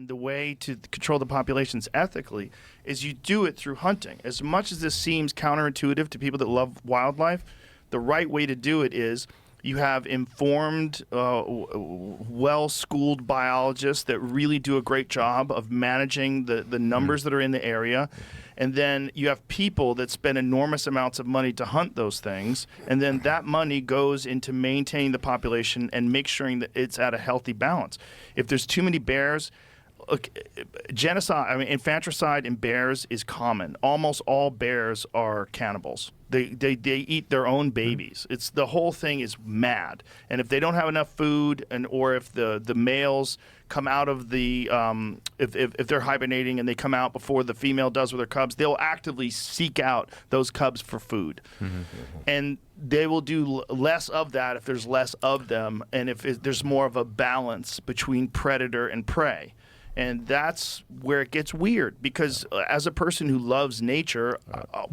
And the way to control the populations ethically is you do it through hunting. As much as this seems counterintuitive to people that love wildlife, the right way to do it is you have informed, well-schooled biologists that really do a great job of managing the numbers that are in the area. And then you have people that spend enormous amounts of money to hunt those things. And then that money goes into maintaining the population and make sure that it's at a healthy balance. If there's too many bears, look, genocide, infanticide in bears is common. Almost all bears are cannibals. They eat their own babies. It's the whole thing is mad. And if they don't have enough food, or if the males come out of the if they're hibernating and they come out before the female does with her cubs, they'll actively seek out those cubs for food. And they will do less of that if there's less of them, and if there's more of a balance between predator and prey. And that's where it gets weird, because as a person who loves nature,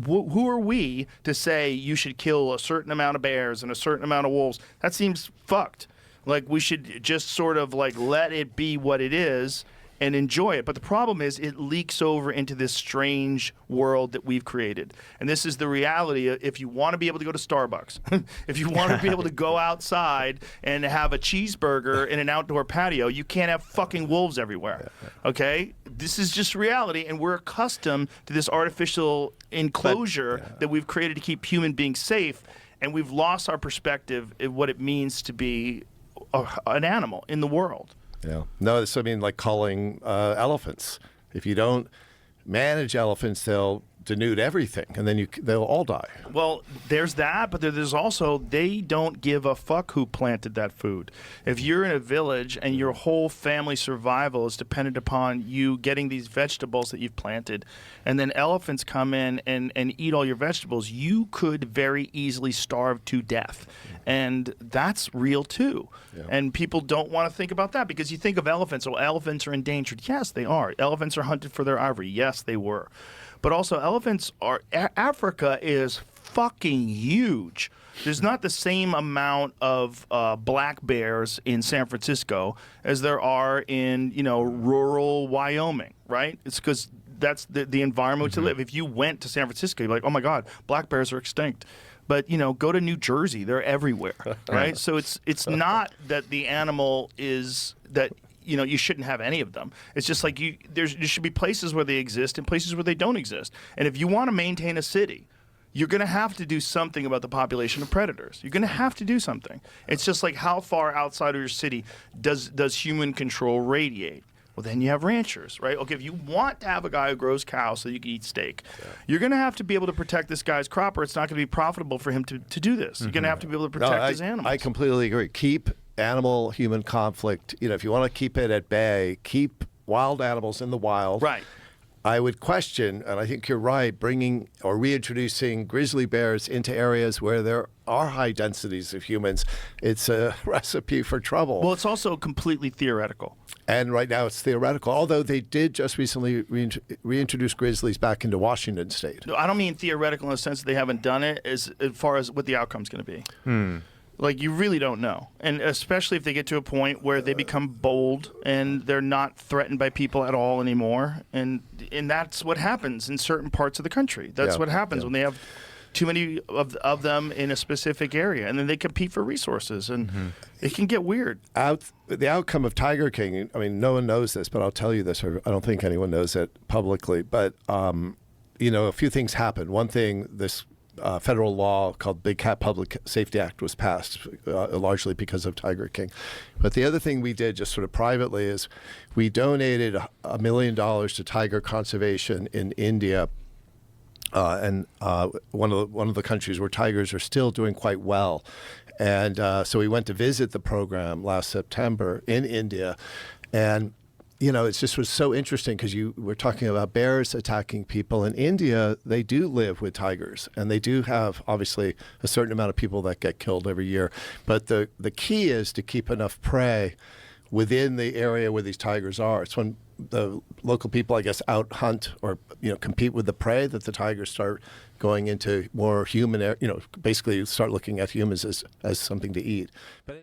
who are we to say you should kill a certain amount of bears and a certain amount of wolves? That seems fucked. Like, we should just sort of like let it be what it is and enjoy it. But the problem is it leaks over into this strange world that we've created. And this is the reality. If you want to be able to go to Starbucks, if you want to be able to go outside and have a cheeseburger in an outdoor patio, you can't have fucking wolves everywhere. Okay? This is just reality, and we're accustomed to this artificial enclosure that we've created to keep human beings safe, and we've lost our perspective of what it means to be an animal in the world. Yeah. No, it's, like calling elephants. If you don't manage elephants, they'll denude everything, and then they'll all die. Well, there's that, but there's also, they don't give a fuck who planted that food. If you're in a village and your whole family survival is dependent upon you getting these vegetables that you've planted, and then elephants come in and eat all your vegetables, you could very easily starve to death. And that's real too. Yeah. And people don't want to think about that, because you think of elephants, elephants are endangered. Yes, they are. Elephants are hunted for their ivory. Yes, they were. But also, elephants are, Africa is fucking huge. There's not the same amount of black bears in San Francisco as there are in, rural Wyoming, right? It's because that's the environment to live. If you went to San Francisco, you'd be like, oh my God, black bears are extinct. But, go to New Jersey, they're everywhere, right? So it's not that the animal is that, you shouldn't have any of them. It's just like there should be places where they exist and places where they don't exist. And if you want to maintain a city, you're going to have to do something about the population of predators. You're going to have to do something. It's just like, how far outside of your city does human control radiate? Well, then you have ranchers, right? Okay, if you want to have a guy who grows cows so you can eat steak, you're going to have to be able to protect this guy's crop, or it's not going to be profitable for him to do this. You're going to have to be able to protect his animals. I completely agree. Keep animal-human conflict. If you want to keep it at bay, keep wild animals in the wild. Right. I would question, and I think you're right, bringing or reintroducing grizzly bears into areas where there are high densities of humans. It's a recipe for trouble. Well, it's also completely theoretical. And right now it's theoretical, although they did just recently reintroduce grizzlies back into Washington State. No, I don't mean theoretical in the sense that they haven't done it, as far as what the outcome's going to be. Like, you really don't know. And especially if they get to a point where they become bold and they're not threatened by people at all anymore. And that's what happens in certain parts of the country. That's what happens when they have too many of them in a specific area. And then they compete for resources. And it can get weird. The outcome of Tiger King, no one knows this, but I'll tell you this, or I don't think anyone knows it publicly. But, a few things happened. One thing, this federal law called Big Cat Public Safety Act was passed largely because of Tiger King. But the other thing we did just sort of privately is we donated $1 million to tiger conservation in India, and one of the countries where tigers are still doing quite well. And so we went to visit the program last September in India, and it just was so interesting because you were talking about bears attacking people. In India, they do live with tigers, and they do have, obviously, a certain amount of people that get killed every year. But the key is to keep enough prey within the area where these tigers are. It's when the local people, I guess, out hunt or compete with the prey that the tigers start going into more human, basically start looking at humans as something to eat. But